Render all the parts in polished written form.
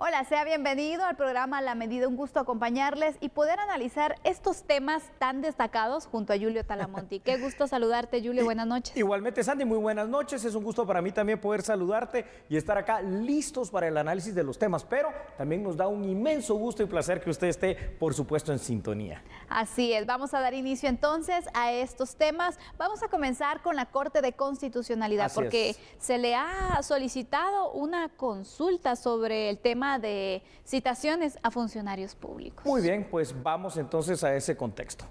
Hola, sea bienvenido al programa La Medida. Un gusto acompañarles y poder analizar estos temas tan destacados junto a Julio Talamonti. Qué gusto saludarte, Julio. Buenas noches. Igualmente, Sandy, muy buenas noches. Es un gusto para mí también poder saludarte y estar acá listos para el análisis de los temas, pero también nos da un inmenso gusto y placer que usted esté, por supuesto, en sintonía. Así es. Vamos a dar inicio entonces a estos temas. Vamos a comenzar con la Corte de Constitucionalidad, porque se le ha solicitado una consulta sobre el tema de citaciones a funcionarios públicos. Muy bien, pues vamos entonces a ese contexto.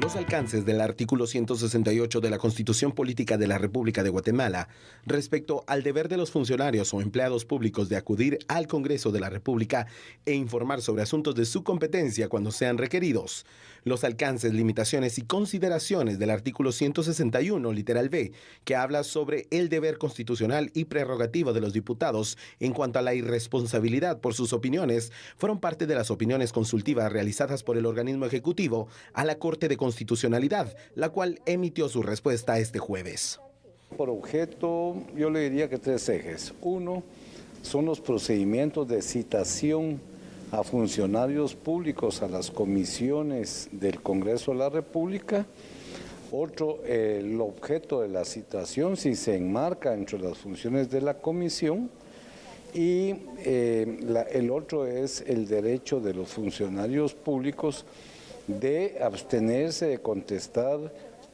Los alcances del artículo 168 de la Constitución Política de la República de Guatemala respecto al deber de los funcionarios o empleados públicos de acudir al Congreso de la República e informar sobre asuntos de su competencia cuando sean requeridos. Los alcances, limitaciones y consideraciones del artículo 161, literal B, que habla sobre el deber constitucional y prerrogativo de los diputados en cuanto a la irresponsabilidad por sus opiniones, fueron parte de las opiniones consultivas realizadas por el organismo ejecutivo a la Corte de Constitucionalidad, la cual emitió su respuesta este jueves. Por objeto, yo le diría que tres ejes. Uno, son los procedimientos de citación a funcionarios públicos a las comisiones del Congreso de la República. Otro, el objeto de la citación, si se enmarca entre las funciones de la comisión. Y el otro es el derecho de los funcionarios públicos de abstenerse de contestar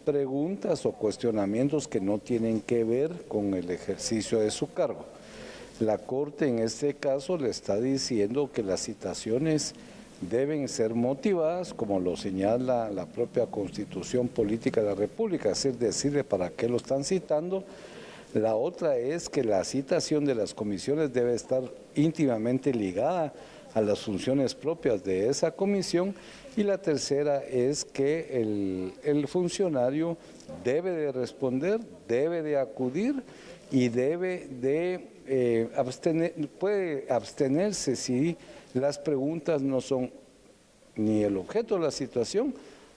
preguntas o cuestionamientos que no tienen que ver con el ejercicio de su cargo. La Corte en este caso le está diciendo que las citaciones deben ser motivadas, como lo señala la propia Constitución Política de la República, es decir, decirle para qué lo están citando. La otra es que la citación de las comisiones debe estar íntimamente ligada a las funciones propias de esa comisión, y la tercera es que el funcionario debe de responder, debe de acudir y debe de puede abstenerse si las preguntas no son ni el objeto de la situación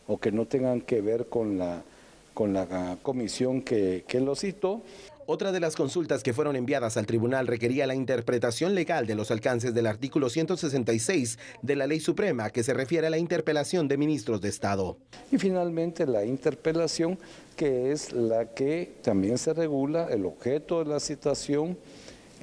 o que no tengan que ver con la comisión que lo citó. Otra de las consultas que fueron enviadas al tribunal requería la interpretación legal de los alcances del artículo 166 de la Ley Suprema, que se refiere a la interpelación de ministros de Estado. Y finalmente la interpelación, que es la que también se regula el objeto de la citación,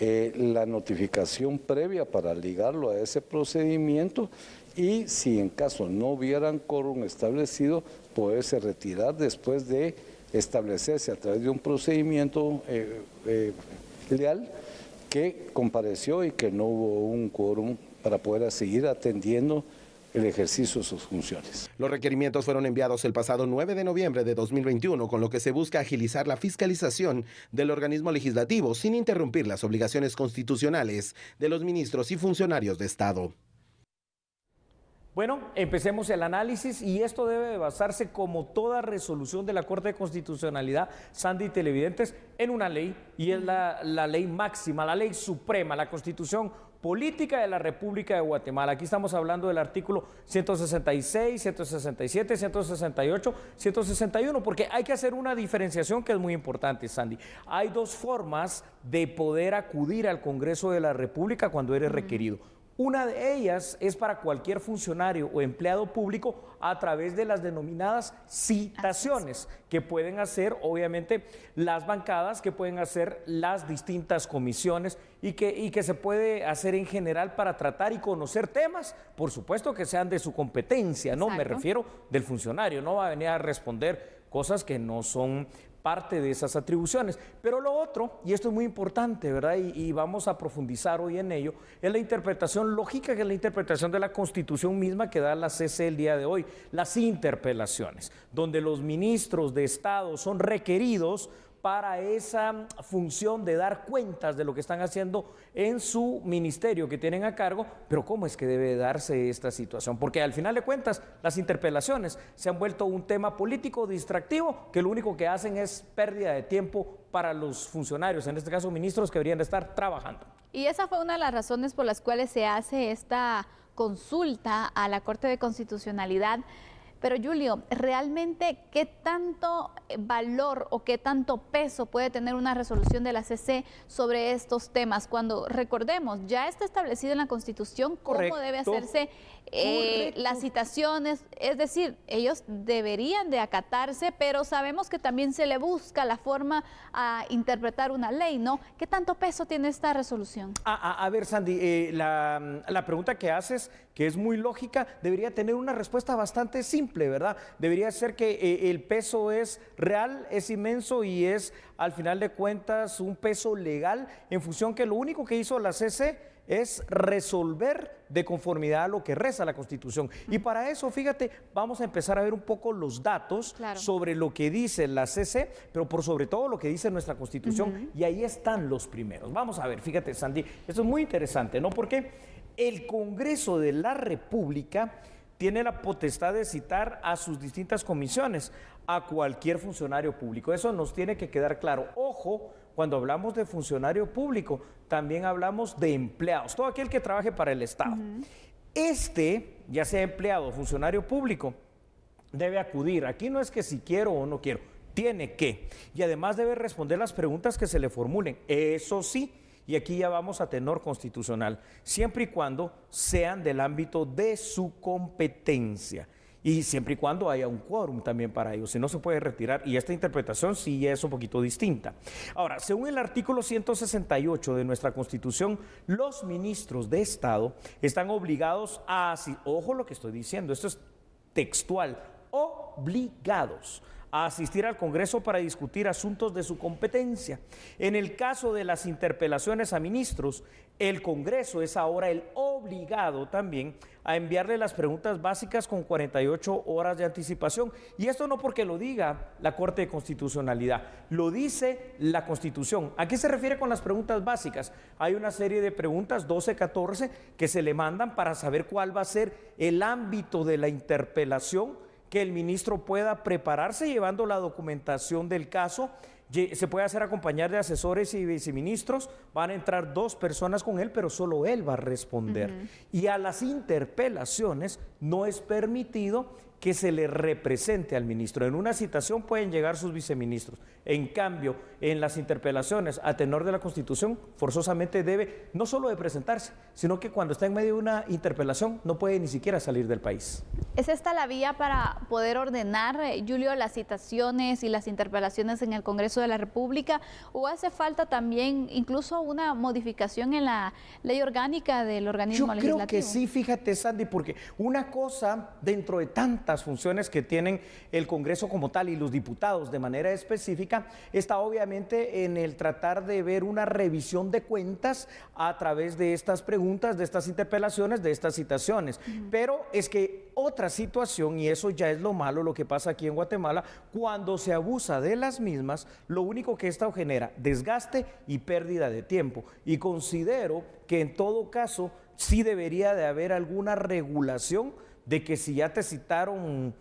la notificación previa para ligarlo a ese procedimiento, y si en caso no hubieran quórum establecido, poderse retirar después de establecerse a través de un procedimiento leal que compareció y que no hubo un quórum para poder seguir atendiendo el ejercicio de sus funciones. Los requerimientos fueron enviados el pasado 9 de noviembre de 2021, con lo que se busca agilizar la fiscalización del organismo legislativo sin interrumpir las obligaciones constitucionales de los ministros y funcionarios de Estado. Bueno, empecemos el análisis, y esto debe de basarse, como toda resolución de la Corte de Constitucionalidad, Sandy y televidentes, en una ley, y es la ley máxima, la ley suprema, la Constitución Política de la República de Guatemala. Aquí estamos hablando del artículo 166, 167, 168, 161, porque hay que hacer una diferenciación que es muy importante, Sandy. Hay dos formas de poder acudir al Congreso de la República cuando eres requerido. Una de ellas es para cualquier funcionario o empleado público a través de las denominadas citaciones, que pueden hacer obviamente las bancadas, que pueden hacer las distintas comisiones, y que se puede hacer en general para tratar y conocer temas, por supuesto que sean de su competencia, ¿no? Me refiero del funcionario, no va a venir a responder cosas que no son parte de esas atribuciones. Pero lo otro, y esto es muy importante, ¿verdad? Y vamos a profundizar hoy en ello, es la interpretación lógica, que es la interpretación de la Constitución misma que da la CC el día de hoy, las interpelaciones, donde los ministros de Estado son requeridos para esa función de dar cuentas de lo que están haciendo en su ministerio que tienen a cargo. Pero ¿cómo es que debe darse esta situación? Porque al final de cuentas las interpelaciones se han vuelto un tema político distractivo, que lo único que hacen es pérdida de tiempo para los funcionarios, en este caso ministros, que deberían de estar trabajando. Y esa fue una de las razones por las cuales se hace esta consulta a la Corte de Constitucionalidad. Pero Julio, ¿realmente qué tanto valor o qué tanto peso puede tener una resolución de la CC sobre estos temas? Cuando, recordemos, ya está establecido en la Constitución cómo debe hacerse las citaciones, es decir, ellos deberían de acatarse, pero sabemos que también se le busca la forma a interpretar una ley, ¿no? ¿Qué tanto peso tiene esta resolución? A ver, Sandy, la pregunta que haces, que es muy lógica, debería tener una respuesta bastante simple, ¿verdad? Debería ser que el peso es real, es inmenso y es, al final de cuentas, un peso legal en función que lo único que hizo la CC es resolver de conformidad a lo que reza la Constitución. Y para eso, fíjate, vamos a empezar a ver un poco los datos sobre lo que dice la CC, pero por sobre todo lo que dice nuestra Constitución, y ahí están los primeros. Vamos a ver, fíjate, Sandy, esto es muy interesante, ¿no? Porque el Congreso de la República tiene la potestad de citar a sus distintas comisiones, a cualquier funcionario público. Eso nos tiene que quedar claro. Ojo, cuando hablamos de funcionario público, también hablamos de empleados, todo aquel que trabaje para el Estado. Ya sea empleado o funcionario público, debe acudir. Aquí no es que si quiero o no quiero, tiene que. Y además debe responder las preguntas que se le formulen. Eso sí, y aquí ya vamos a tenor constitucional, siempre y cuando sean del ámbito de su competencia. Y siempre y cuando haya un quórum también para ello, si no se puede retirar, y esta interpretación sí es un poquito distinta. Ahora, según el artículo 168 de nuestra Constitución, los ministros de Estado están obligados a, ojo lo que estoy diciendo, esto es textual, obligados a asistir al Congreso para discutir asuntos de su competencia. En el caso de las interpelaciones a ministros, el Congreso es ahora el obligado también a enviarle las preguntas básicas con 48 horas de anticipación. Y esto no porque lo diga la Corte de Constitucionalidad, lo dice la Constitución. ¿A qué se refiere con las preguntas básicas? Hay una serie de preguntas, 12, 14, que se le mandan para saber cuál va a ser el ámbito de la interpelación, que el ministro pueda prepararse llevando la documentación del caso. Se puede hacer acompañar de asesores y viceministros, van a entrar 2 personas con él, pero solo él va a responder. Y a las interpelaciones no es permitido que se le represente al ministro. En una citación pueden llegar sus viceministros. En cambio, en las interpelaciones, a tenor de la Constitución, forzosamente debe no solo de presentarse, sino que cuando está en medio de una interpelación no puede ni siquiera salir del país. ¿Es esta la vía para poder ordenar, Julio, las citaciones y las interpelaciones en el Congreso de la República? ¿O hace falta también incluso una modificación en la ley orgánica del organismo legislativo? Yo creo que sí, fíjate, Sandy, porque una cosa dentro de tantas funciones que tienen el Congreso como tal y los diputados de manera específica está obviamente en el tratar de ver una revisión de cuentas a través de estas preguntas, de estas interpelaciones, de estas citaciones. Pero es que otra situación, y eso ya es lo malo, lo que pasa aquí en Guatemala, cuando se abusa de las mismas, lo único que esto genera desgaste y pérdida de tiempo. Y considero que en todo caso sí debería de haber alguna regulación de que si ya te citaron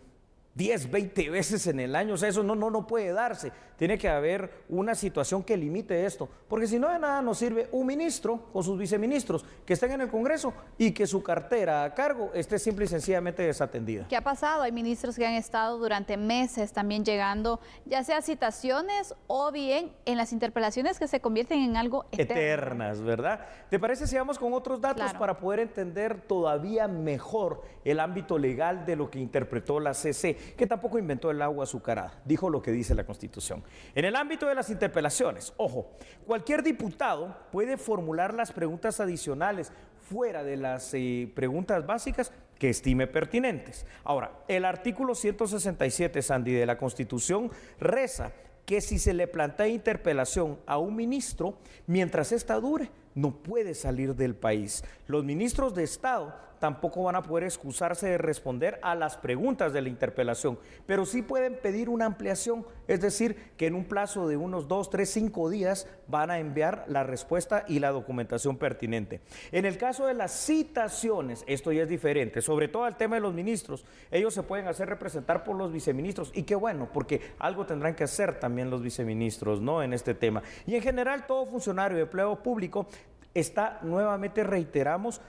10, 20 veces en el año, o sea, eso no puede darse. Tiene que haber una situación que limite esto, porque si no de nada nos sirve un ministro con sus viceministros que estén en el Congreso y que su cartera a cargo esté simple y sencillamente desatendida. ¿Qué ha pasado? Hay ministros que han estado durante meses también llegando, ya sea citaciones o bien en las interpelaciones que se convierten en algo eterno. Eternas, ¿verdad? ¿Te parece si vamos con otros datos para poder entender todavía mejor el ámbito legal de lo que interpretó la CC, que tampoco inventó el agua azucarada, dijo lo que dice la Constitución? En el ámbito de las interpelaciones, ojo, cualquier diputado puede formular las preguntas adicionales fuera de las preguntas básicas que estime pertinentes. Ahora, el artículo 167, Sandy, de la Constitución reza que si se le plantea interpelación a un ministro, mientras esta dure, no puede salir del país. Los ministros de Estado tampoco van a poder excusarse de responder a las preguntas de la interpelación, pero sí pueden pedir una ampliación, es decir, que en un plazo de unos 2, 3, 5 días van a enviar la respuesta y la documentación pertinente. En el caso de las citaciones, esto ya es diferente, sobre todo el tema de los ministros, ellos se pueden hacer representar por los viceministros, y qué bueno, porque algo tendrán que hacer también los viceministros, ¿no?, en este tema. Y en general todo funcionario de empleo público está, nuevamente reiteramos,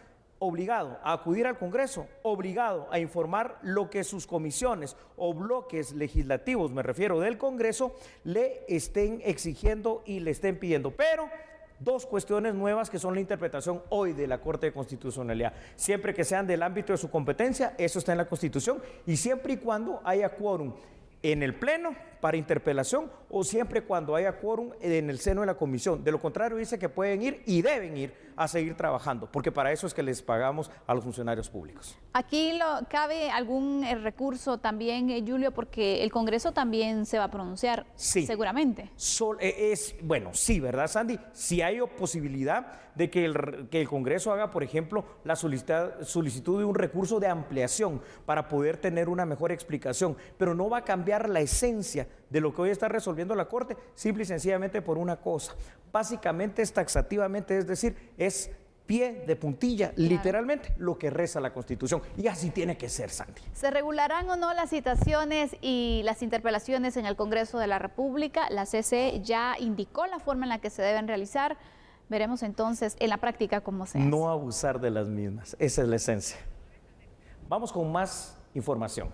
obligado a acudir al Congreso, obligado a informar lo que sus comisiones o bloques legislativos, me refiero del Congreso, le estén exigiendo y le estén pidiendo. Pero dos cuestiones nuevas que son la interpretación hoy de la Corte de Constitucionalidad. Siempre que sean del ámbito de su competencia, eso está en la Constitución, y siempre y cuando haya quórum en el Pleno para interpelación o siempre cuando haya quórum en el seno de la comisión. De lo contrario, dice que pueden ir y deben ir a seguir trabajando, porque para eso es que les pagamos a los funcionarios públicos. Aquí cabe algún recurso también, Julio, porque el Congreso también se va a pronunciar, sí, seguramente. Bueno, sí, ¿verdad, Sandy? Si hay posibilidad de que el Congreso haga, por ejemplo, la solicitud de un recurso de ampliación para poder tener una mejor explicación, pero no va a cambiar la esencia de lo que hoy está resolviendo la Corte, simple y sencillamente por una cosa. Básicamente es taxativamente, es decir, es pie de puntilla, claro, literalmente lo que reza la Constitución, y así tiene que ser, Sandy. ¿Se regularán o no las citaciones y las interpelaciones en el Congreso de la República? La CC ya indicó la forma en la que se deben realizar. Veremos entonces en la práctica cómo se hace. No abusar de las mismas, esa es la esencia. Vamos con más información.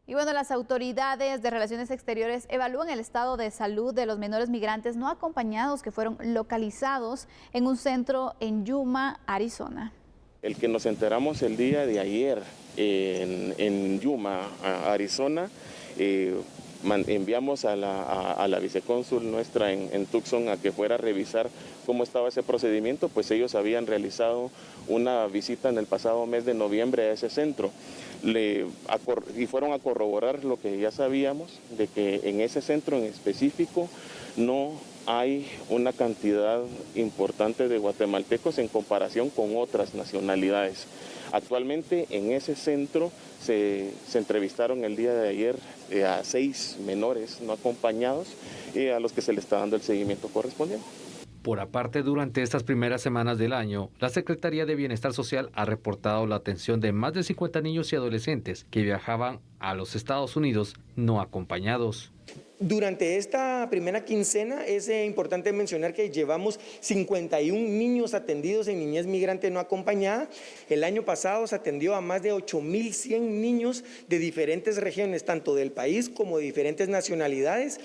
Y bueno, las autoridades de Relaciones Exteriores evalúan el estado de salud de los menores migrantes no acompañados que fueron localizados en un centro en Yuma, Arizona. El que nos enteramos el día de ayer en Yuma, Arizona, enviamos a la vicecónsul nuestra en Tucson a que fuera a revisar cómo estaba ese procedimiento, pues ellos habían realizado una visita en el pasado mes de noviembre a ese centro y fueron a corroborar lo que ya sabíamos, de que en ese centro en específico no hay una cantidad importante de guatemaltecos en comparación con otras nacionalidades. Actualmente en ese centro se entrevistaron el día de ayer a 6 menores no acompañados a los que se les está dando el seguimiento correspondiente. Por aparte, durante estas primeras semanas del año, la Secretaría de Bienestar Social ha reportado la atención de más de 50 niños y adolescentes que viajaban a los Estados Unidos no acompañados. Durante esta primera quincena es importante mencionar que llevamos 51 niños atendidos en niñez migrante no acompañada. El año pasado se atendió a más de 8.100 niños de diferentes regiones, tanto del país como de diferentes nacionalidades.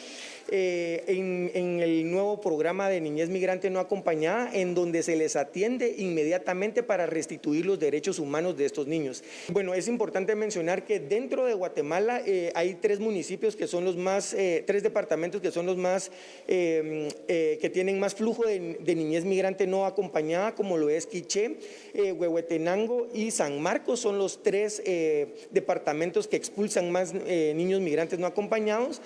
En el nuevo programa de niñez migrante no acompañada, en donde se les atiende inmediatamente para restituir los derechos humanos de estos niños. Bueno, es importante mencionar que dentro de Guatemala hay 3 municipios que son los más, 3 departamentos que son los más, que tienen más flujo de niñez migrante no acompañada, como lo es Quiché, Huehuetenango y San Marcos. Son los 3 departamentos que expulsan más niños migrantes no acompañados.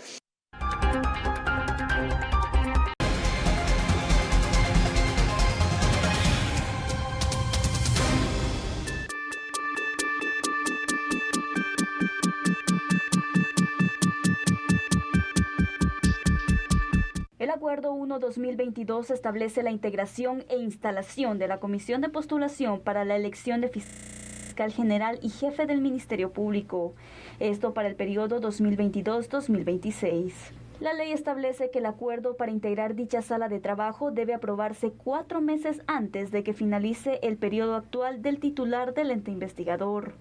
El Acuerdo 1-2022 establece la integración e instalación de la Comisión de Postulación para la elección de Fiscal General y Jefe del Ministerio Público. Esto para el periodo 2022-2026. La ley establece que el acuerdo para integrar dicha sala de trabajo debe aprobarse 4 meses antes de que finalice el periodo actual del titular del ente investigador.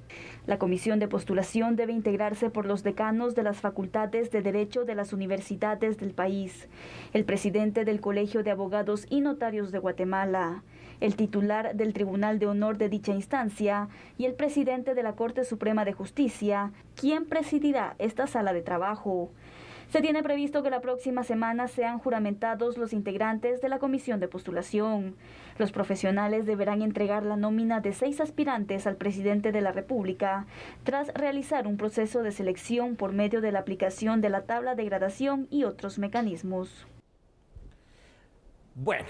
La comisión de postulación debe integrarse por los decanos de las facultades de Derecho de las universidades del país, el presidente del Colegio de Abogados y Notarios de Guatemala, el titular del Tribunal de Honor de dicha instancia y el presidente de la Corte Suprema de Justicia, quien presidirá esta sala de trabajo. Se tiene previsto que la próxima semana sean juramentados los integrantes de la comisión de postulación. Los profesionales deberán entregar la nómina de 6 aspirantes al presidente de la República, tras realizar un proceso de selección por medio de la aplicación de la tabla de gradación y otros mecanismos. Bueno,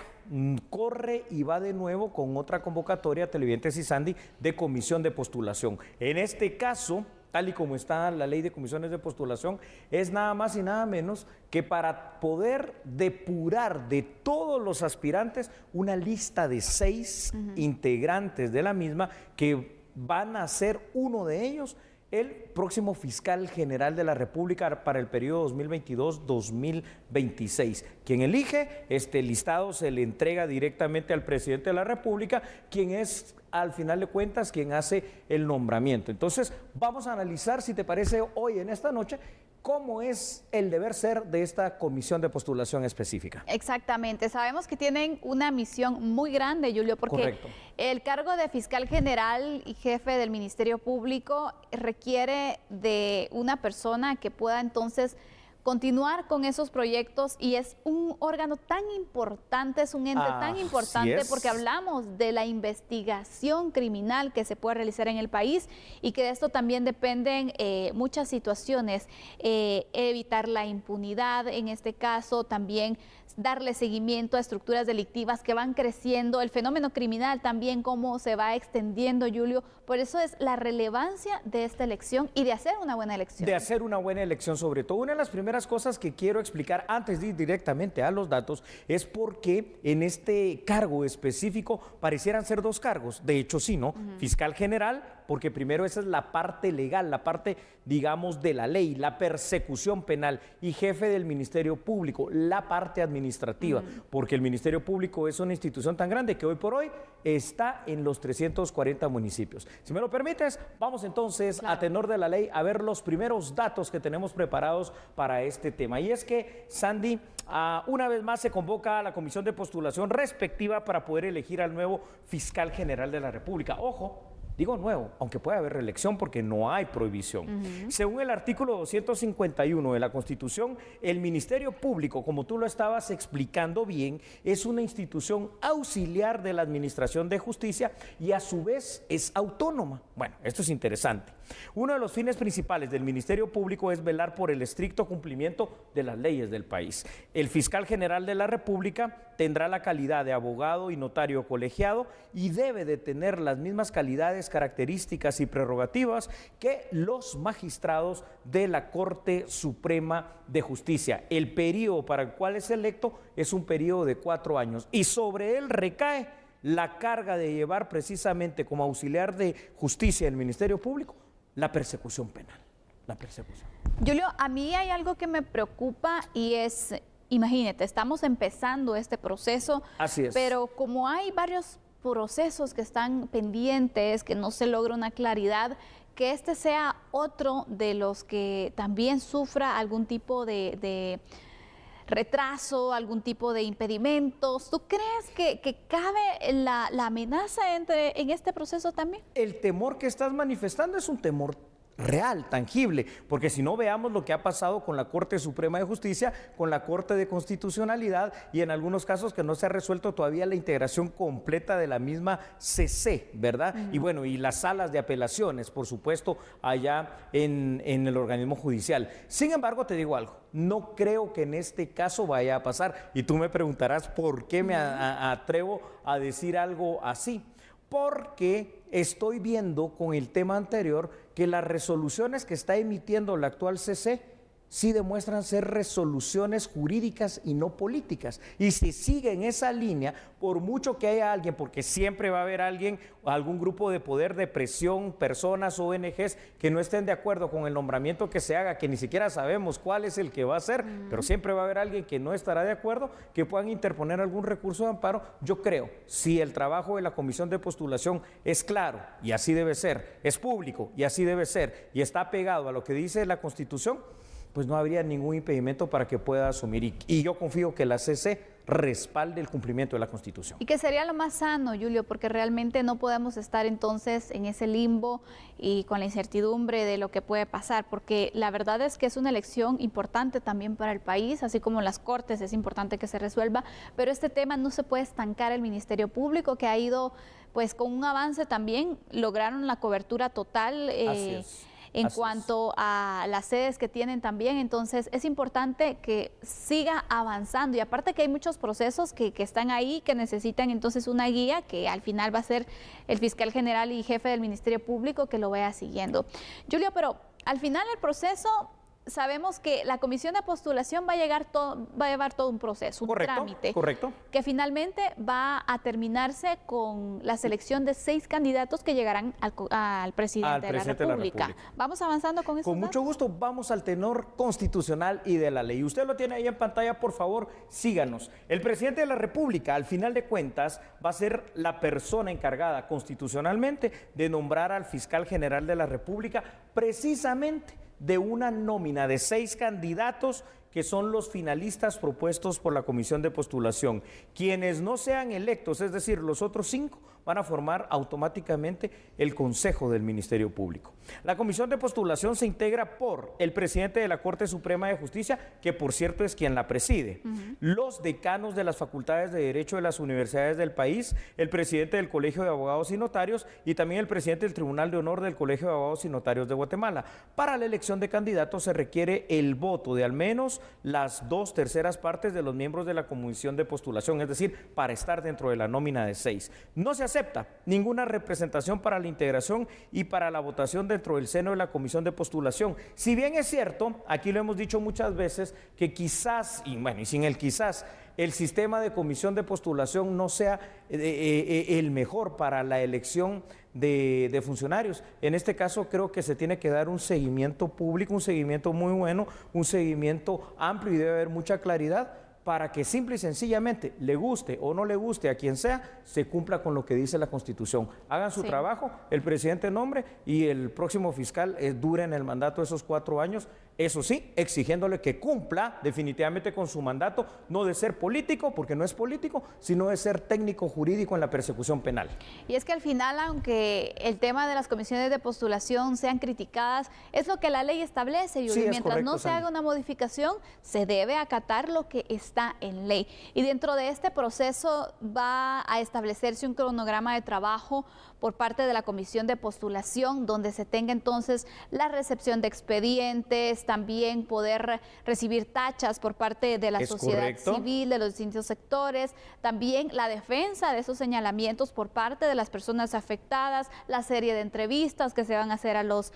corre y va de nuevo con otra convocatoria, televidentes y Sandy, de comisión de postulación. En este caso, tal y como está la ley de comisiones de postulación, es nada más y nada menos que para poder depurar de todos los aspirantes una lista de 6 integrantes de la misma, que van a ser uno de ellos el próximo fiscal general de la República para el periodo 2022-2026. Quien elige este listado se le entrega directamente al presidente de la República, quien es, al final de cuentas, quien hace el nombramiento. Entonces, vamos a analizar, si te parece, hoy en esta noche, cómo es el deber ser de esta comisión de postulación específica. Exactamente, sabemos que tienen una misión muy grande, Julio, porque correcto, el cargo de fiscal general y jefe del Ministerio Público requiere de una persona que pueda entonces continuar con esos proyectos, y es un órgano tan importante, es un ente tan importante, porque hablamos de la investigación criminal que se puede realizar en el país y que de esto también dependen muchas situaciones, evitar la impunidad, en este caso también darle seguimiento a estructuras delictivas que van creciendo, el fenómeno criminal también cómo se va extendiendo, Julio. Por eso es la relevancia de esta elección y de hacer una buena elección. De hacer una buena elección, sobre todo. Una de las primeras cosas que quiero explicar antes de ir directamente a los datos es por qué en este cargo específico parecieran ser dos cargos. De hecho, sí, ¿no? Fiscal general, porque primero esa es la parte legal, la parte, digamos, de la ley, la persecución penal, y jefe del Ministerio Público, la parte administrativa, porque el Ministerio Público es una institución tan grande que hoy por hoy está en los 340 municipios. Si me lo permites, vamos entonces a tenor de la ley a ver los primeros datos que tenemos preparados para este tema. Y es que, Sandy, una vez más se convoca a la comisión de postulación respectiva para poder elegir al nuevo fiscal general de la República. Ojo, digo nuevo, aunque puede haber reelección porque no hay prohibición. Según el artículo 251 de la Constitución, el Ministerio Público, como tú lo estabas explicando bien, es una institución auxiliar de la Administración de Justicia y a su vez es autónoma. Bueno, esto es interesante. Uno de los fines principales del Ministerio Público es velar por el estricto cumplimiento de las leyes del país. El fiscal general de la República tendrá la calidad de abogado y notario colegiado y debe de tener las mismas calidades, características y prerrogativas que los magistrados de la Corte Suprema de Justicia. El periodo para el cual es electo es un periodo de 4 años y sobre él recae la carga de llevar precisamente como auxiliar de justicia del Ministerio Público la persecución penal, la persecución. Julio, a mí hay algo que me preocupa y es, imagínate, estamos empezando este proceso, así es, pero como hay varios procesos que están pendientes, que no se logra una claridad, que este sea otro de los que también sufra algún tipo de retraso, algún tipo de impedimentos. ¿Tú crees que cabe la amenaza en este proceso también? El temor que estás manifestando es un temor real, tangible, porque si no, veamos lo que ha pasado con la Corte Suprema de Justicia, con la Corte de Constitucionalidad y en algunos casos que no se ha resuelto todavía la integración completa de la misma CC, ¿verdad? Y bueno, y las salas de apelaciones, por supuesto, allá en el organismo judicial. Sin embargo, te digo algo, no creo que en este caso vaya a pasar, y tú me preguntarás por qué me atrevo a decir algo así. Porque estoy viendo con el tema anterior que las resoluciones que está emitiendo la actual CC sí demuestran ser resoluciones jurídicas y no políticas. Y si sigue en esa línea, por mucho que haya alguien, porque siempre va a haber alguien, algún grupo de poder, de presión, personas, ONGs, que no estén de acuerdo con el nombramiento que se haga, que ni siquiera sabemos cuál es el que va a ser, pero siempre va a haber alguien que no estará de acuerdo, que puedan interponer algún recurso de amparo. Yo creo, si el trabajo de la comisión de postulación es claro, y así debe ser, es público, y así debe ser, y está pegado a lo que dice la Constitución, pues no habría ningún impedimento para que pueda asumir. Y yo confío que la CC respalde el cumplimiento de la Constitución. Y que sería lo más sano, Julio, porque realmente no podemos estar entonces en ese limbo y con la incertidumbre de lo que puede pasar, porque la verdad es que es una elección importante también para el país, así como las Cortes es importante que se resuelva, pero este tema no se puede estancar. El Ministerio Público, que ha ido pues con un avance también, lograron la cobertura total. Así es. En cuanto a las sedes que tienen también, entonces es importante que siga avanzando, y aparte que hay muchos procesos que están ahí, que necesitan entonces una guía, que al final va a ser el fiscal general y jefe del Ministerio Público que lo vaya siguiendo. Julio, pero al final el proceso sabemos que la comisión de postulación va a llevar todo un proceso, un trámite, que finalmente va a terminarse con la selección de 6 candidatos que llegarán al presidente de la República. Vamos avanzando con eso. Con mucho gusto, vamos al tenor constitucional y de la ley. Usted lo tiene ahí en pantalla, por favor, síganos. El presidente de la República, al final de cuentas, va a ser la persona encargada constitucionalmente de nombrar al fiscal general de la República, precisamente de una nómina de 6 candidatos que son los finalistas propuestos por la comisión de postulación. Quienes no sean electos, es decir, los otros 5, van a formar automáticamente el Consejo del Ministerio Público. La comisión de postulación se integra por el presidente de la Corte Suprema de Justicia, que por cierto es quien la preside, los decanos de las facultades de Derecho de las universidades del país, el presidente del Colegio de Abogados y Notarios y también el presidente del Tribunal de Honor del Colegio de Abogados y Notarios de Guatemala. Para la elección de candidatos se requiere el voto de al menos las 2/3 partes de los miembros de la comisión de postulación, es decir, para estar dentro de la nómina de 6. No se acepta ninguna representación para la integración y para la votación dentro del seno de la comisión de postulación. Si bien es cierto, aquí lo hemos dicho muchas veces, que quizás, y sin el quizás, el sistema de comisión de postulación no sea el mejor para la elección de funcionarios. En este caso creo que se tiene que dar un seguimiento público, un seguimiento muy bueno, un seguimiento amplio, y debe haber mucha claridad para que simple y sencillamente, le guste o no le guste a quien sea, se cumpla con lo que dice la Constitución. Hagan su trabajo, el presidente nombre y el próximo fiscal dure en el mandato esos 4 años, eso sí, exigiéndole que cumpla definitivamente con su mandato, no de ser político, porque no es político, sino de ser técnico jurídico en la persecución penal. Y es que al final, aunque el tema de las comisiones de postulación sean criticadas, es lo que la ley establece, Yuri. Mientras no se haga una modificación, se debe acatar lo que está en ley. Y dentro de este proceso va a establecerse un cronograma de trabajo por parte de la comisión de postulación, donde se tenga entonces la recepción de expedientes, también poder recibir tachas por parte de la sociedad civil, de los distintos sectores, también la defensa de esos señalamientos por parte de las personas afectadas, la serie de entrevistas que se van a hacer a los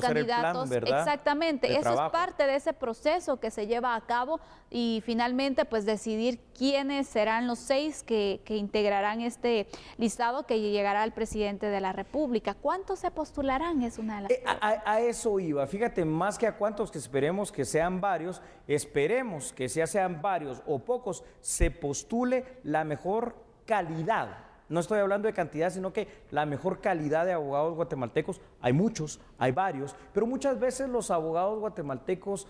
candidatos. Exactamente, eso es parte de ese proceso que se lleva a cabo, y finalmente pues decidir quiénes serán los 6 que integrarán este listado que llegará al presidente de la República. ¿Cuántos se postularán? Es una de las a eso iba. Fíjate, más que a cuántos, que esperemos que sean varios, esperemos que sean varios o pocos, se postule la mejor calidad. No estoy hablando de cantidad, sino que la mejor calidad de abogados guatemaltecos. Hay muchos, hay varios, pero muchas veces los abogados guatemaltecos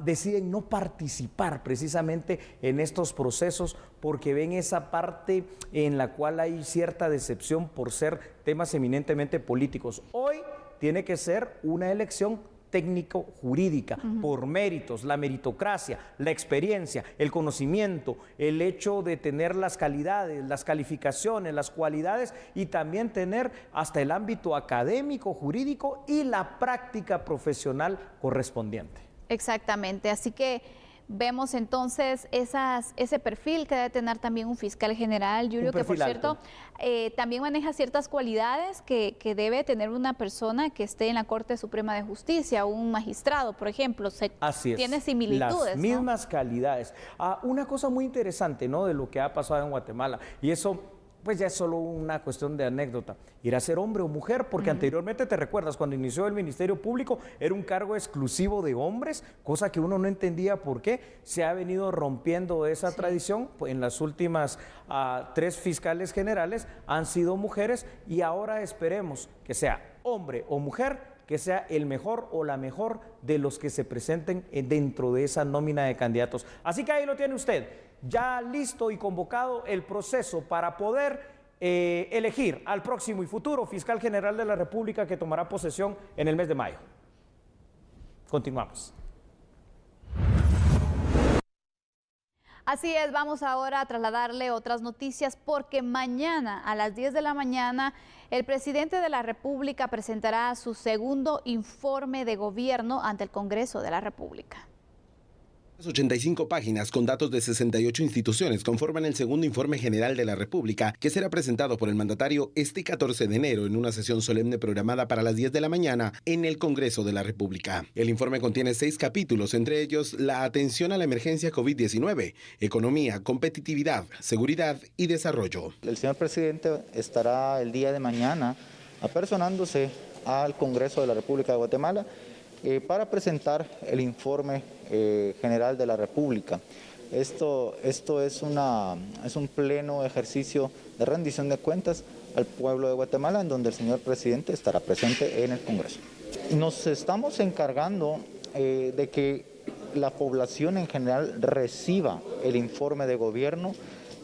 deciden no participar precisamente en estos procesos porque ven esa parte en la cual hay cierta decepción por ser temas eminentemente políticos. Hoy tiene que ser una elección técnico-jurídica, por méritos, la meritocracia, la experiencia, el conocimiento, el hecho de tener las calidades, las calificaciones, las cualidades, y también tener hasta el ámbito académico, jurídico y la práctica profesional correspondiente. Exactamente, así que vemos entonces ese perfil que debe tener también un fiscal general, Julio, que por cierto también maneja ciertas cualidades que debe tener una persona que esté en la Corte Suprema de Justicia, un magistrado, por ejemplo. Así es. Tiene similitudes, las mismas calidades. Una cosa muy interesante, ¿no?, de lo que ha pasado en Guatemala, y eso pues ya es solo una cuestión de anécdota, ir a ser hombre o mujer, porque anteriormente, te recuerdas, cuando inició el Ministerio Público era un cargo exclusivo de hombres, cosa que uno no entendía por qué. Se ha venido rompiendo esa tradición, en las últimas 3 fiscales generales han sido mujeres, y ahora esperemos que sea hombre o mujer, que sea el mejor o la mejor de los que se presenten dentro de esa nómina de candidatos. Así que ahí lo tiene usted, ya listo y convocado el proceso para poder elegir al próximo y futuro fiscal general de la República, que tomará posesión en el mes de mayo. Continuamos. Así es, vamos ahora a trasladarle otras noticias, porque mañana a las 10 de la mañana el presidente de la República presentará su segundo informe de gobierno ante el Congreso de la República. 85 páginas con datos de 68 instituciones conforman el segundo informe general de la República, que será presentado por el mandatario este 14 de enero en una sesión solemne programada para las 10 de la mañana en el Congreso de la República. El informe contiene 6 capítulos, entre ellos la atención a la emergencia COVID-19, economía, competitividad, seguridad y desarrollo. El señor presidente estará el día de mañana apersonándose al Congreso de la República de Guatemala para presentar el informe general de la República. Esto es un pleno ejercicio de rendición de cuentas al pueblo de Guatemala, en donde el señor presidente estará presente en el Congreso. Nos estamos encargando de que la población en general reciba el informe de gobierno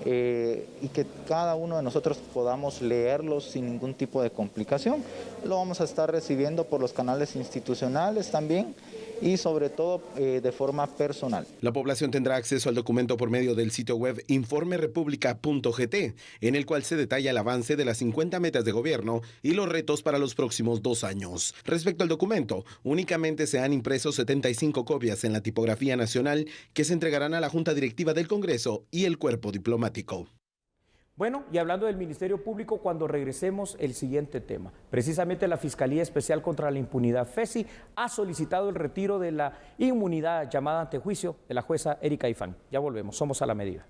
y que cada uno de nosotros podamos leerlo sin ningún tipo de complicación. Lo vamos a estar recibiendo por los canales institucionales también y sobre todo de forma personal. La población tendrá acceso al documento por medio del sitio web informerepublica.gt, en el cual se detalla el avance de las 50 metas de gobierno y los retos para los próximos 2 años. Respecto al documento, únicamente se han impreso 75 copias en la tipografía nacional que se entregarán a la Junta Directiva del Congreso y el cuerpo diplomático. Bueno, y hablando del Ministerio Público, cuando regresemos, el siguiente tema. Precisamente la Fiscalía Especial contra la Impunidad, FESI, ha solicitado el retiro de la inmunidad llamada ante juicio de la jueza Erika Ifán. Ya volvemos, somos a la medida.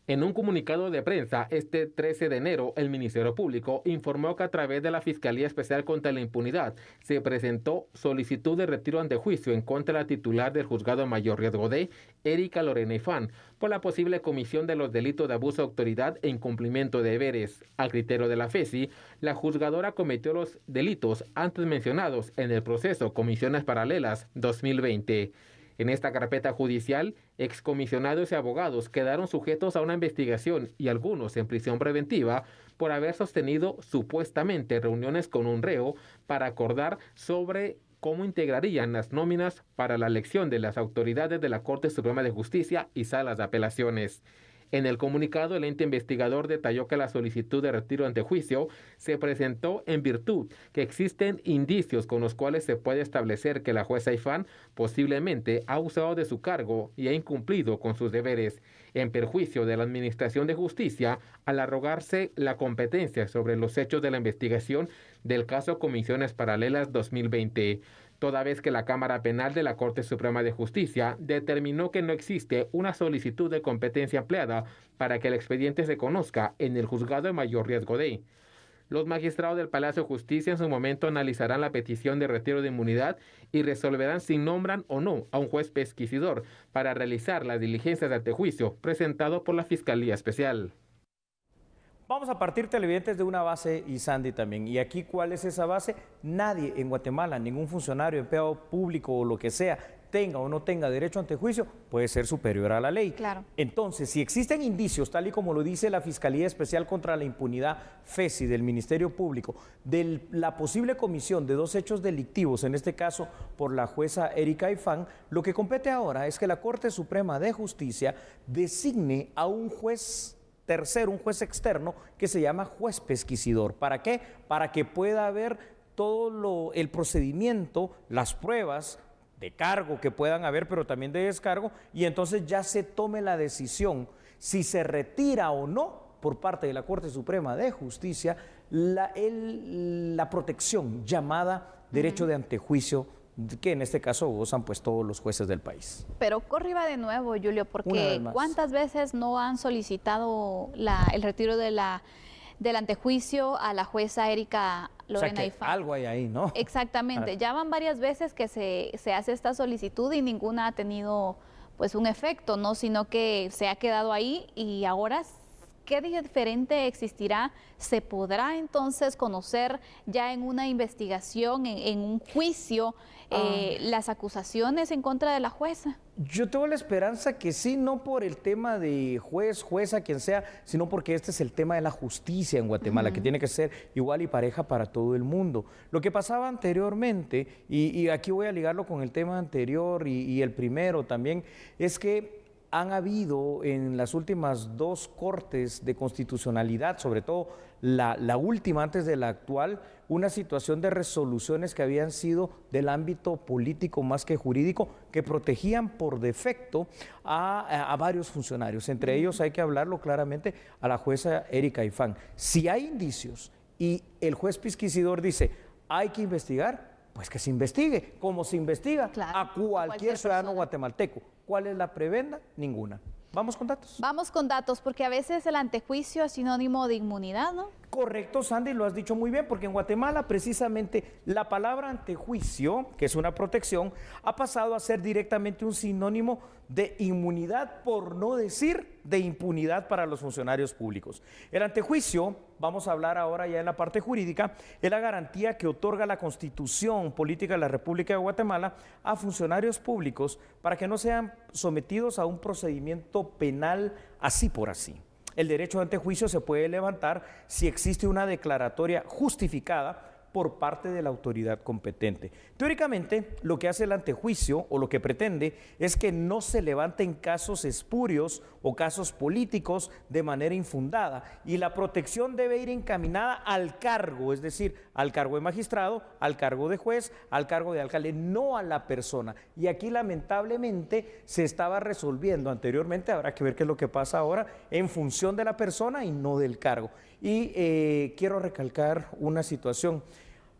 En un comunicado de prensa, este 13 de enero, el Ministerio Público informó que a través de la Fiscalía Especial contra la Impunidad se presentó solicitud de retiro ante juicio en contra de la titular del Juzgado Mayor Riesgo D, Erika Lorena Ifán, por la posible comisión de los delitos de abuso de autoridad e incumplimiento de deberes. Al criterio de la FESI, la juzgadora cometió los delitos antes mencionados en el proceso Comisiones Paralelas 2020. En esta carpeta judicial, excomisionados y abogados quedaron sujetos a una investigación y algunos en prisión preventiva por haber sostenido supuestamente reuniones con un reo para acordar sobre cómo integrarían las nóminas para la elección de las autoridades de la Corte Suprema de Justicia y salas de apelaciones. En el comunicado, el ente investigador detalló que la solicitud de retiro ante juicio se presentó en virtud que existen indicios con los cuales se puede establecer que la jueza Ifán posiblemente ha usado de su cargo y ha incumplido con sus deberes, en perjuicio de la Administración de Justicia al arrogarse la competencia sobre los hechos de la investigación del caso Comisiones Paralelas 2020. Toda vez que la Cámara Penal de la Corte Suprema de Justicia determinó que no existe una solicitud de competencia ampliada para que el expediente se conozca en el Juzgado de Mayor Riesgo D. Los magistrados del Palacio de Justicia en su momento analizarán la petición de retiro de inmunidad y resolverán si nombran o no a un juez pesquisidor para realizar las diligencias de antejuicio presentado por la Fiscalía Especial. Vamos a partir, televidentes, de una base, y Sandy también. ¿Y aquí cuál es esa base? Nadie en Guatemala, ningún funcionario, empleado público o lo que sea, tenga o no tenga derecho ante juicio, puede ser superior a la ley. Claro. Entonces, si existen indicios, tal y como lo dice la Fiscalía Especial contra la Impunidad, FESI, del Ministerio Público, de la posible comisión de 2 hechos delictivos, en este caso por la jueza Erika Ifán, lo que compete ahora es que la Corte Suprema de Justicia designe a un juez tercero, un juez externo, que se llama juez pesquisidor. ¿Para qué? Para que pueda haber todo el procedimiento, las pruebas de cargo que puedan haber, pero también de descargo, y entonces ya se tome la decisión si se retira o no por parte de la Corte Suprema de Justicia la protección llamada derecho de antejuicio, que en este caso gozan pues todos los jueces del país. Pero corriba de nuevo, Julio, porque ¿cuántas veces no han solicitado el retiro del antejuicio a la jueza Erika Lorena Ifán? Algo hay ahí, ¿no? Exactamente, ya van varias veces que se hace esta solicitud y ninguna ha tenido pues un efecto, ¿no? Sino que se ha quedado ahí y ahora ¿qué diferente existirá? ¿Se podrá entonces conocer ya en una investigación, en un juicio, las acusaciones en contra de la jueza? Yo tengo la esperanza que sí, no por el tema de juez, jueza, quien sea, sino porque este es el tema de la justicia en Guatemala, que tiene que ser igual y pareja para todo el mundo. Lo que pasaba anteriormente, y aquí voy a ligarlo con el tema anterior y el primero también, es que han habido en las últimas 2 cortes de constitucionalidad, sobre todo la última antes de la actual, una situación de resoluciones que habían sido del ámbito político más que jurídico, que protegían por defecto a varios funcionarios. Entre ellos hay que hablarlo claramente a la jueza Erika Ifán. Si hay indicios y el juez pesquisidor dice hay que investigar, pues que se investigue, como se investiga a cualquier ciudadano guatemalteco. ¿Cuál es la prebenda? Ninguna. ¿Vamos con datos? Vamos con datos, porque a veces el antejuicio es sinónimo de inmunidad, ¿no? Correcto, Sandy, lo has dicho muy bien, porque en Guatemala precisamente la palabra antejuicio, que es una protección, ha pasado a ser directamente un sinónimo de inmunidad, por no decir de impunidad para los funcionarios públicos. El antejuicio, vamos a hablar ahora ya en la parte jurídica, es la garantía que otorga la Constitución Política de la República de Guatemala a funcionarios públicos para que no sean sometidos a un procedimiento penal así por así. El derecho de antejuicio se puede levantar si existe una declaratoria justificada por parte de la autoridad competente. Teóricamente, lo que hace el antejuicio o lo que pretende es que no se levanten casos espurios o casos políticos de manera infundada, y la protección debe ir encaminada al cargo, es decir, al cargo de magistrado, al cargo de juez, al cargo de alcalde, no a la persona. Y aquí lamentablemente se estaba resolviendo anteriormente, habrá que ver qué es lo que pasa ahora, en función de la persona y no del cargo. Y quiero recalcar una situación.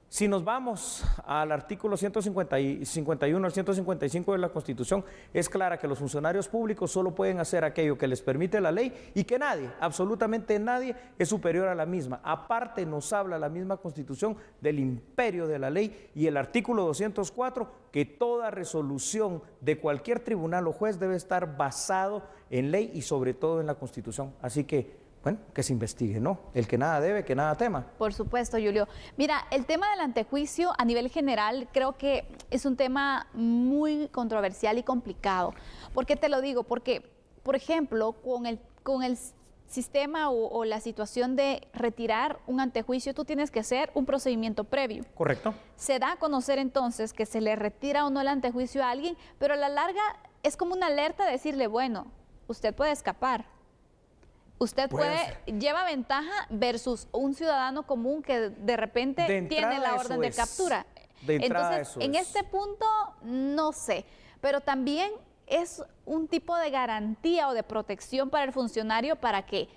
Si nos vamos al artículo 151 al 155 de la Constitución, es clara que los funcionarios públicos solo pueden hacer aquello que les permite la ley y que nadie, absolutamente nadie, es superior a la misma. Aparte nos habla la misma Constitución del imperio de la ley, y el artículo 204, que toda resolución de cualquier tribunal o juez debe estar basado en ley y sobre todo en la Constitución. Así que bueno, que se investigue, ¿no? El que nada debe, que nada tema. Por supuesto, Julio. Mira, el tema del antejuicio a nivel general creo que es un tema muy controversial y complicado. ¿Por qué te lo digo? Porque, por ejemplo, con el sistema o la situación de retirar un antejuicio, tú tienes que hacer un procedimiento previo. Correcto. Se da a conocer entonces que se le retira o no el antejuicio a alguien, pero a la larga es como una alerta de decirle, bueno, usted puede escapar. Usted lleva ventaja versus un ciudadano común que de repente tiene la orden de captura. Entonces, en este punto, no sé, pero también es un tipo de garantía o de protección para el funcionario para que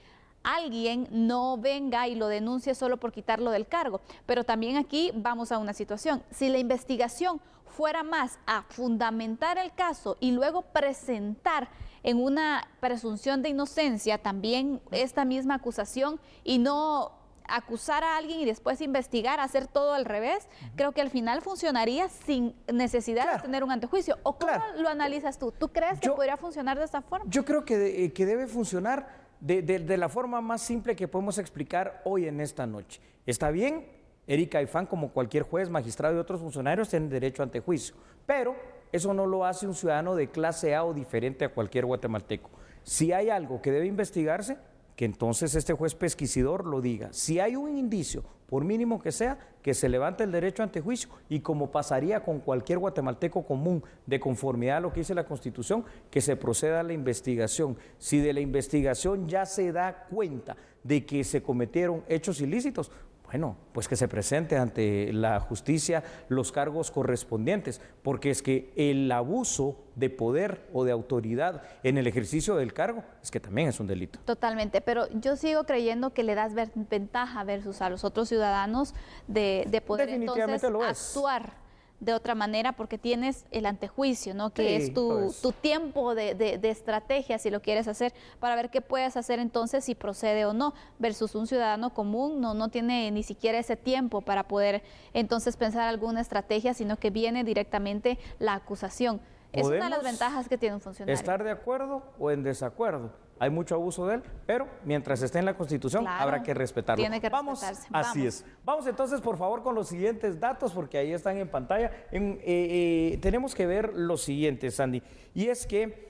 alguien no venga y lo denuncie solo por quitarlo del cargo. Pero también aquí vamos a una situación. Si la investigación fuera más a fundamentar el caso y luego presentar en una presunción de inocencia también esta misma acusación y no acusar a alguien y después investigar, hacer todo al revés, creo que al final funcionaría sin necesidad de tener un antejuicio. ¿O cómo lo analizas tú? ¿Tú crees que podría funcionar de esta forma? Yo creo que debe funcionar de la forma más simple que podemos explicar hoy en esta noche. ¿Está bien? Erika Ifán, como cualquier juez, magistrado y otros funcionarios, tienen derecho a antejuicio, pero eso no lo hace un ciudadano de clase A o diferente a cualquier guatemalteco. Si hay algo que debe investigarse, que entonces este juez pesquisidor lo diga. Si hay un indicio, por mínimo que sea, que se levante el derecho a antejuicio, y como pasaría con cualquier guatemalteco común, de conformidad a lo que dice la Constitución, que se proceda a la investigación. Si de la investigación ya se da cuenta de que se cometieron hechos ilícitos, bueno, pues que se presente ante la justicia los cargos correspondientes, porque es que el abuso de poder o de autoridad en el ejercicio del cargo es que también es un delito. Totalmente, pero yo sigo creyendo que le das ventaja versus a los otros ciudadanos de poder entonces actuar de otra manera, porque tienes el antejuicio, ¿no? Que es tu tiempo de estrategia, si lo quieres hacer, para ver qué puedes hacer entonces si procede o no, versus un ciudadano común no tiene ni siquiera ese tiempo para poder entonces pensar alguna estrategia, sino que viene directamente la acusación. Es una de las ventajas que tiene un funcionario. Estar de acuerdo o en desacuerdo, hay mucho abuso de él, pero mientras esté en la Constitución, claro, habrá que respetarlo. Tiene que respetarse. Así es. Vamos entonces, por favor, con los siguientes datos, porque ahí están en pantalla. Tenemos que ver lo siguiente, Sandy, y es que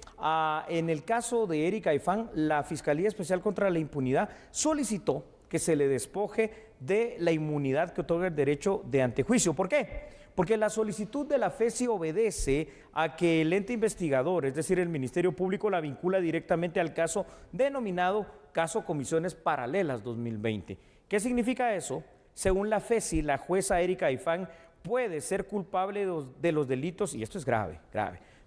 en el caso de Erika Ifán, la Fiscalía Especial contra la Impunidad solicitó que se le despoje de la inmunidad que otorga el derecho de antejuicio. ¿Por qué? Porque la solicitud de la FESI obedece a que el ente investigador, es decir, el Ministerio Público, la vincula directamente al caso denominado Caso Comisiones Paralelas 2020. ¿Qué significa eso? Según la FESI, la jueza Erika Ifán puede ser culpable de los delitos, y esto es grave,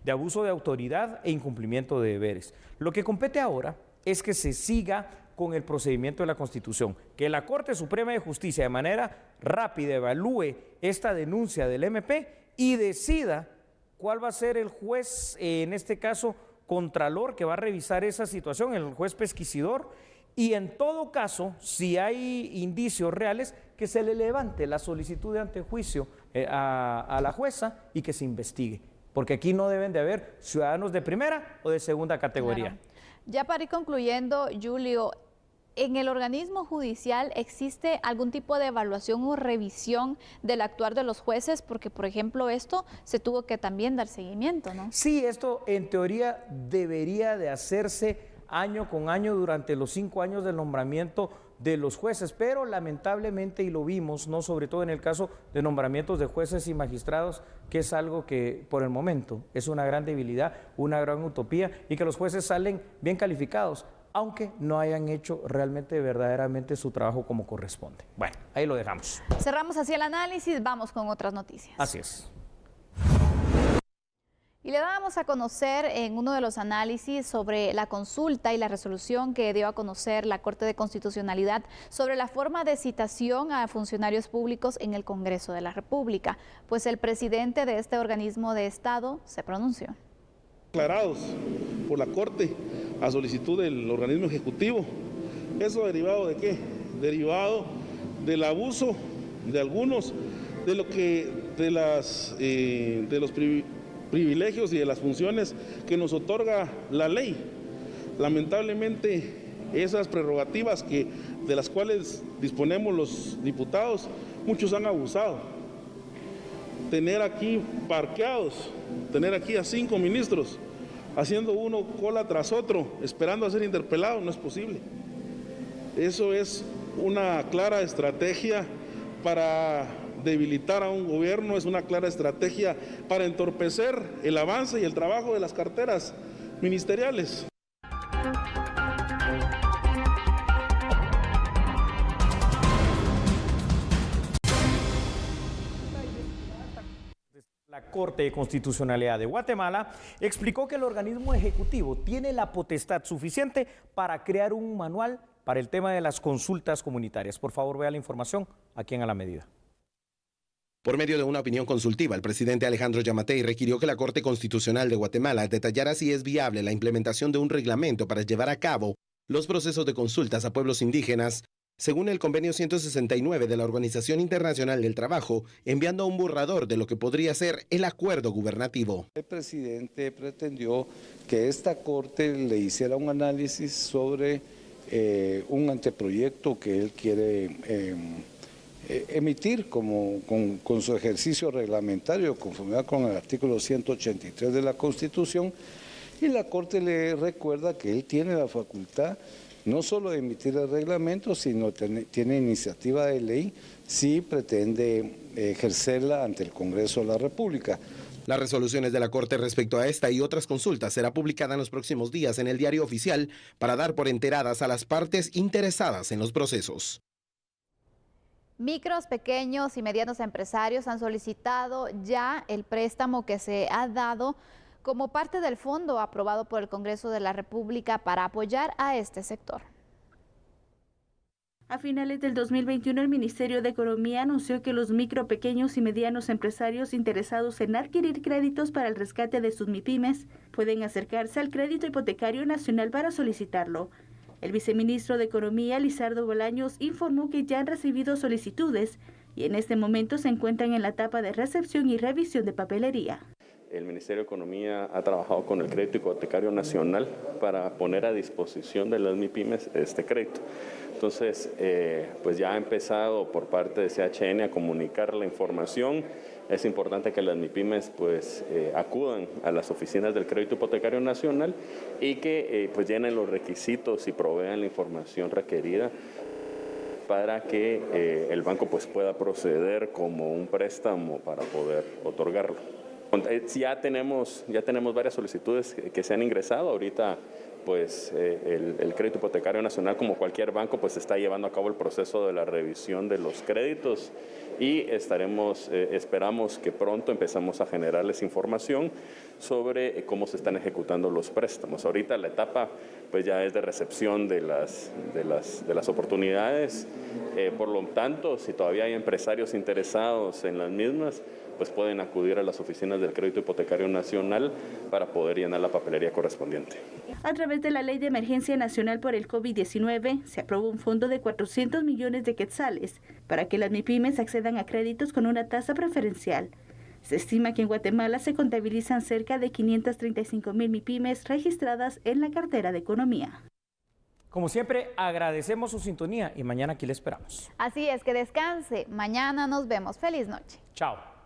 de abuso de autoridad e incumplimiento de deberes. Lo que compete ahora es que se siga con el procedimiento de la Constitución, que la Corte Suprema de Justicia de manera rápida evalúe esta denuncia del MP y decida cuál va a ser el juez, en este caso, contralor, que va a revisar esa situación, el juez pesquisidor, y en todo caso, si hay indicios reales, que se le levante la solicitud de antejuicio a la jueza y que se investigue, porque aquí no deben de haber ciudadanos de primera o de segunda categoría. Claro. Ya para ir concluyendo, Julio, ¿en el organismo judicial existe algún tipo de evaluación o revisión del actuar de los jueces? Porque, por ejemplo, esto se tuvo que también dar seguimiento, ¿no? Sí, esto en teoría debería de hacerse año con año durante los 5 años del nombramiento de los jueces, pero lamentablemente, y lo vimos, ¿no?, sobre todo en el caso de nombramientos de jueces y magistrados, que es algo que por el momento es una gran debilidad, una gran utopía, y que los jueces salen bien calificados, aunque no hayan hecho realmente, verdaderamente su trabajo como corresponde. Bueno, ahí lo dejamos. Cerramos así el análisis, vamos con otras noticias. Así es. Y le dábamos a conocer en uno de los análisis sobre la consulta y la resolución que dio a conocer la Corte de Constitucionalidad sobre la forma de citación a funcionarios públicos en el Congreso de la República, pues el presidente de este organismo de Estado se pronunció. Declarados por la Corte a solicitud del organismo ejecutivo. ¿Eso derivado de qué? Derivado del abuso de algunos, de los privilegios y de las funciones que nos otorga la ley. Lamentablemente, esas prerrogativas de las cuales disponemos los diputados, muchos han abusado. Tener aquí parqueados, tener aquí a 5 ministros, haciendo uno cola tras otro, esperando a ser interpelado, no es posible. Eso es una clara estrategia para debilitar a un gobierno, es una clara estrategia para entorpecer el avance y el trabajo de las carteras ministeriales. La Corte de Constitucionalidad de Guatemala explicó que el organismo ejecutivo tiene la potestad suficiente para crear un manual para el tema de las consultas comunitarias. Por favor, vea la información aquí en A la Medida. Por medio de una opinión consultiva, el presidente Alejandro Yamatei requirió que la Corte Constitucional de Guatemala detallara si es viable la implementación de un reglamento para llevar a cabo los procesos de consultas a pueblos indígenas, según el convenio 169 de la Organización Internacional del Trabajo, enviando un borrador de lo que podría ser el acuerdo gubernativo. El presidente pretendió que esta Corte le hiciera un análisis sobre un anteproyecto que él quiere emitir con su ejercicio reglamentario, conformidad con el artículo 183 de la Constitución, y la Corte le recuerda que él tiene la facultad no solo de emitir el reglamento, sino tiene iniciativa de ley si pretende ejercerla ante el Congreso de la República. Las resoluciones de la Corte respecto a esta y otras consultas será publicada en los próximos días en el Diario Oficial para dar por enteradas a las partes interesadas en los procesos. Micros, pequeños y medianos empresarios han solicitado ya el préstamo que se ha dado como parte del fondo aprobado por el Congreso de la República para apoyar a este sector. A finales del 2021, el Ministerio de Economía anunció que los micro, pequeños y medianos empresarios interesados en adquirir créditos para el rescate de sus MIPYMES pueden acercarse al Crédito Hipotecario Nacional para solicitarlo. El viceministro de Economía, Lizardo Bolaños, informó que ya han recibido solicitudes y en este momento se encuentran en la etapa de recepción y revisión de papelería. el Ministerio de Economía ha trabajado con el Crédito Hipotecario Nacional para poner a disposición de las MIPYMES este crédito. Entonces, pues ya ha empezado por parte de CHN a comunicar la información. Es importante que las MIPYMES pues acudan a las oficinas del Crédito Hipotecario Nacional y que pues llenen los requisitos y provean la información requerida para que el banco pues pueda proceder como un préstamo para poder otorgarlo. Ya tenemos varias solicitudes que se han ingresado. Ahorita pues el Crédito Hipotecario Nacional, como cualquier banco, pues está llevando a cabo el proceso de la revisión de los créditos y esperamos que pronto empezamos a generarles información sobre cómo se están ejecutando los préstamos. Ahorita la etapa pues ya es de recepción de las oportunidades. Por lo tanto, si todavía hay empresarios interesados en las mismas, pues pueden acudir a las oficinas del Crédito Hipotecario Nacional para poder llenar la papelería correspondiente. A través de la Ley de Emergencia Nacional por el COVID-19, se aprobó un fondo de 400 millones de quetzales para que las MIPYMES accedan a créditos con una tasa preferencial. Se estima que en Guatemala se contabilizan cerca de 535,000 MIPYMES registradas en la cartera de Economía. Como siempre, agradecemos su sintonía y mañana aquí le esperamos. Así es, que descanse. Mañana nos vemos. Feliz noche. Chao.